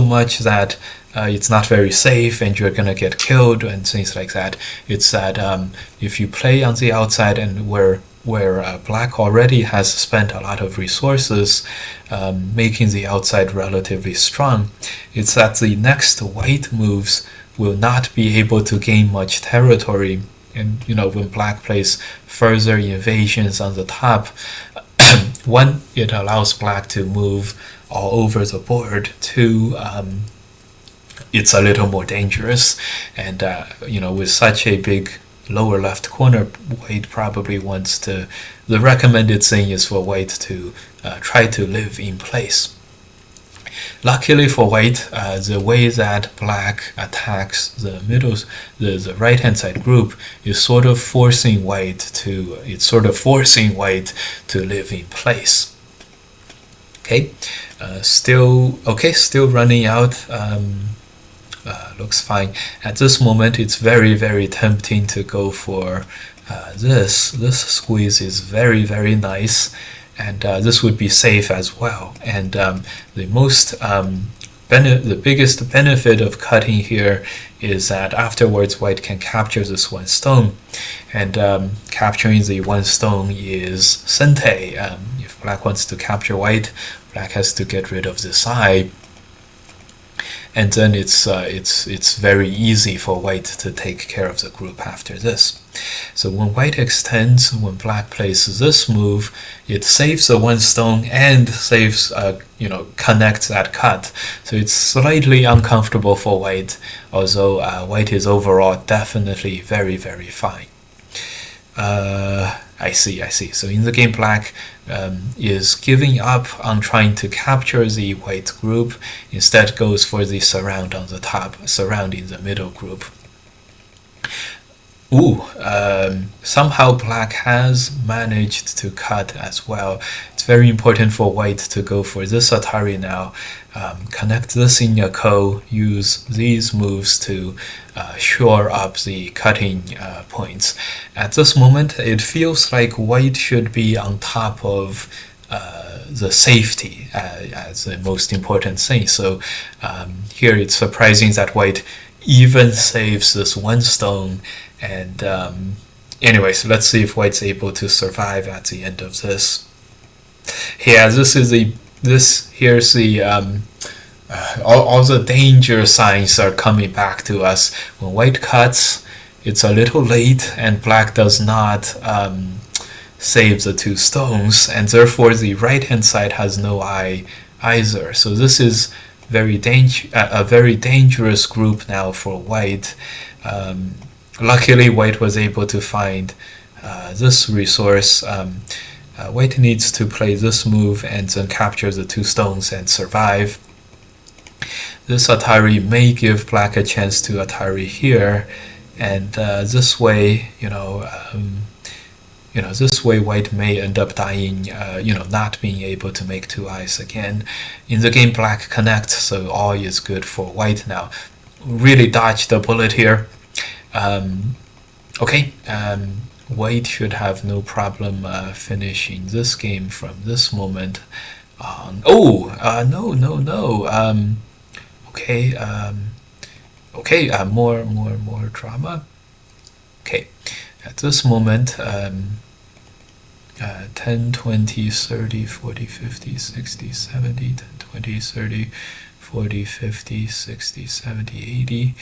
much that it's not very safe and you're gonna get killed and things like that. It's that if you play on the outside and where black already has spent a lot of resources making the outside relatively strong, it's that the next white moves will not be able to gain much territory. And when black plays further invasions on the top, one, it allows black to move all over the board. Two, it's a little more dangerous, and with such a big lower left corner, white probably wants to. The recommended thing is for white to try to live in place. Luckily for white, the way that black attacks the the right hand side group is sort of forcing white to live in place. Okay, still running out. Looks fine. At this moment, it's very, very tempting to go for this. This squeeze is very, very nice, and this would be safe as well. And the biggest benefit of cutting here is that afterwards white can capture this one stone, and capturing the one stone is Sente. If black wants to capture white, black has to get rid of this eye. And then it's very easy for white to take care of the group after this. So when white extends, when black plays this move, it saves the one stone and saves connects that cut. So it's slightly uncomfortable for white, although white is overall definitely very, very fine. I see. So in the game, black is giving up on trying to capture the white group, instead goes for the surround on the top, surrounding the middle group. Somehow black has managed to cut as well. It's very important for white to go for this Atari now. Connect this in your ko, use these moves to shore up the cutting points. At this moment, it feels like white should be on top of the safety as the most important thing. So here it's surprising that white even saves this one stone. And anyway, so let's see if white's able to survive at the end of this. Yeah, here's the all the danger signs are coming back to us. When white cuts, it's a little late, and black does not save the two stones, and therefore the right hand side has no eye either. So this is a very dangerous group now for white. Luckily, white was able to find this resource. White needs to play this move and then capture the two stones and survive. This Atari may give black a chance to Atari here, and this way, this way white may end up dying, not being able to make 2 eyes again. In the game, black connects, so all is good for white now. Really dodged the bullet here. Okay, white should have no problem finishing this game from this moment on. No. Okay, more drama. Okay, at this moment, 10, 20, 30, 40, 50, 60, 70, 10, 20, 30, 40, 50, 60, 70, 80.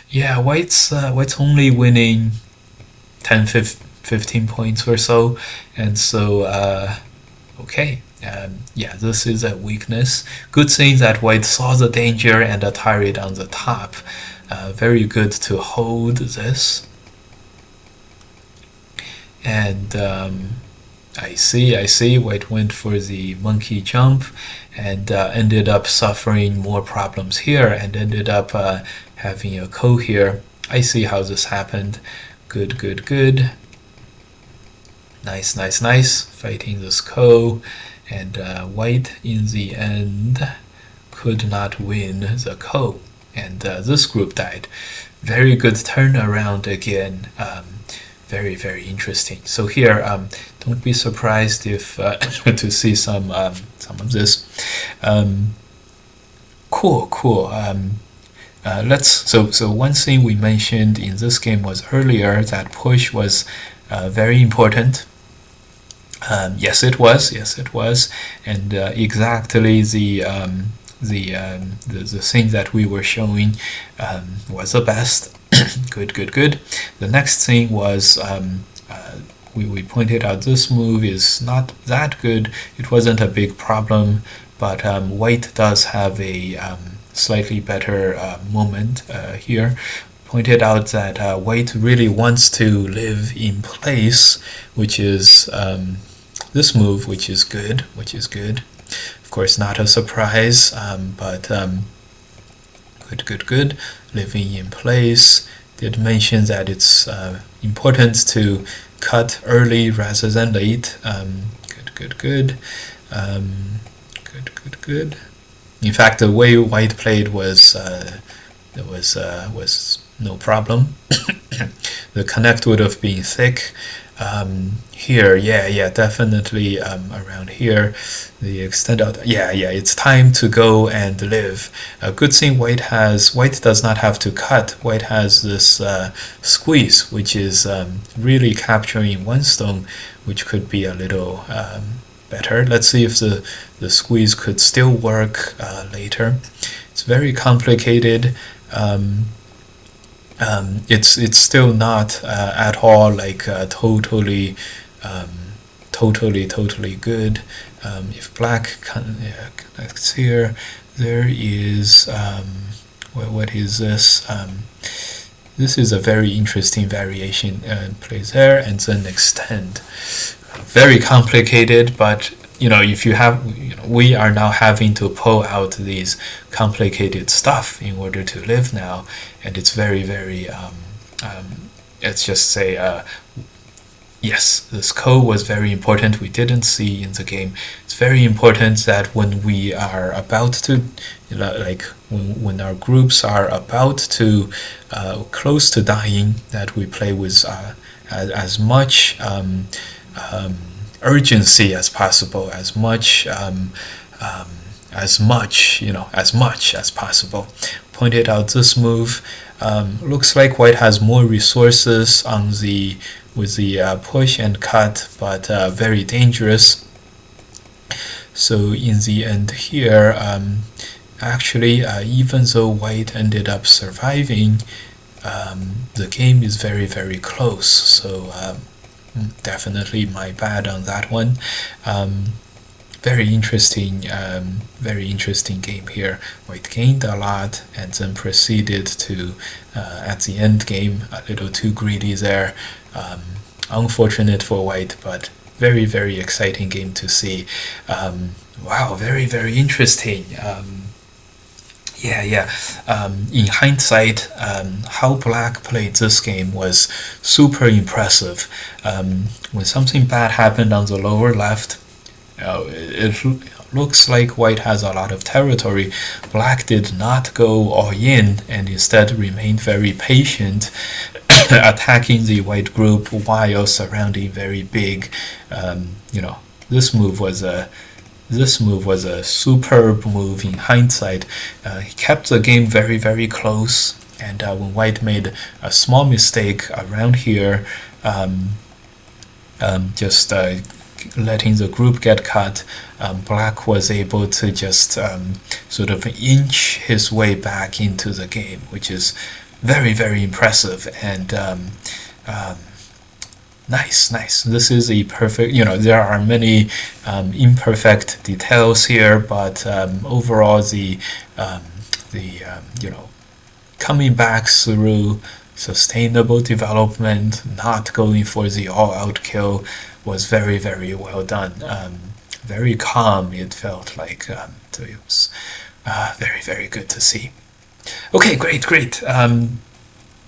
Yeah, white's only winning 10, 15 points or so, and so okay. Yeah, this is a weakness. Good thing that white saw the danger and attacked on the top. Very good to hold this. And I see. White went for the monkey jump and ended up suffering more problems here and ended up having a ko here. I see how this happened. Good. Nice. Fighting this ko. And white in the end could not win the ko. And this group died. Very good turnaround again. Very interesting. So here, don't be surprised if to see some of this. Cool. So one thing we mentioned in this game was earlier that push was very important. Yes, it was, and exactly the thing that we were showing was the best. Good. The next thing was we pointed out this move is not that good. It wasn't a big problem, but white does have a slightly better moment here. Pointed out that white really wants to live in place, which is this move, which is good. Of course, not a surprise, but good. Living in place. Did mention that it's important to cut early rather than late. Good. In fact, the way white played was no problem. The connect would have been thick. Here, yeah, definitely around here. The extend out, yeah, it's time to go and live. A good thing white does not have to cut. White has this squeeze, which is really capturing one stone, which could be a little better. Let's see if the squeeze could still work later. It's very complicated. It's still not at all like totally good. If black connects here, there is what is this? This is a very interesting variation. Plays there and then extend. Very complicated, but if you have, we are now having to pull out these complicated stuff in order to live now, and it's very let's just say yes, this ko was very important. We didn't see in the game. It's very important that when we are about to, like when our groups are about to close to dying, that we play with as much urgency as possible, as much as possible. Pointed out this move. Looks like white has more resources on with the push and cut, but very dangerous. So in the end here, actually, even though white ended up surviving, the game is very close. So definitely my bad on that one. Very interesting game here. White gained a lot and then proceeded to at the end game a little too greedy there. Unfortunate for white, but very exciting game to see. Wow, very interesting. Yeah. In hindsight, how Black played this game was super impressive. When something bad happened on the lower left, it looks like White has a lot of territory. Black did not go all in and instead remained very patient, attacking the White group while surrounding very big. This move was a superb move in hindsight. He kept the game very, very close, and when White made a small mistake around here, just letting the group get cut, Black was able to just sort of inch his way back into the game, which is very, very impressive. And nice. This is a perfect, there are many imperfect details here, but overall the coming back through sustainable development, not going for the all-out kill, was very, very well done. Very calm, it felt like. So it was very, very good to see. Okay, great.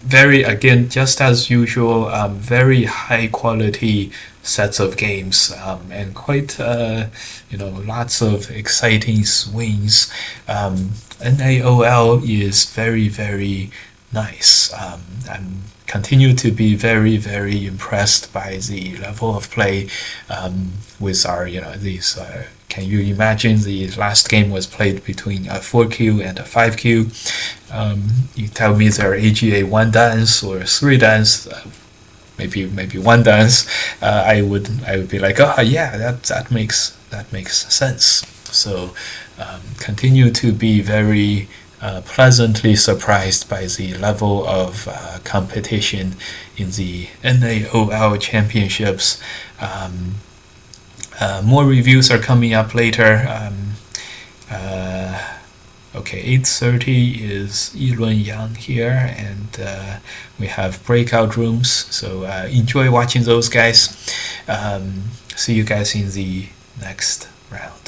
Again, just as usual, very high quality sets of games, and quite lots of exciting swings. NaOl is very, very nice. I'm continue to be very, very impressed by the level of play with our these. Can you imagine the last game was played between a 4Q and a 5Q? You tell me they're AGA 1 dance or 3 dance, maybe 1 dance. I would be like, oh yeah, that makes sense. So continue to be very pleasantly surprised by the level of competition in the NaOl championships. More reviews are coming up later. Okay, 8:30 is Yilun Yang here, and we have breakout rooms, so enjoy watching those guys. See you guys in the next round.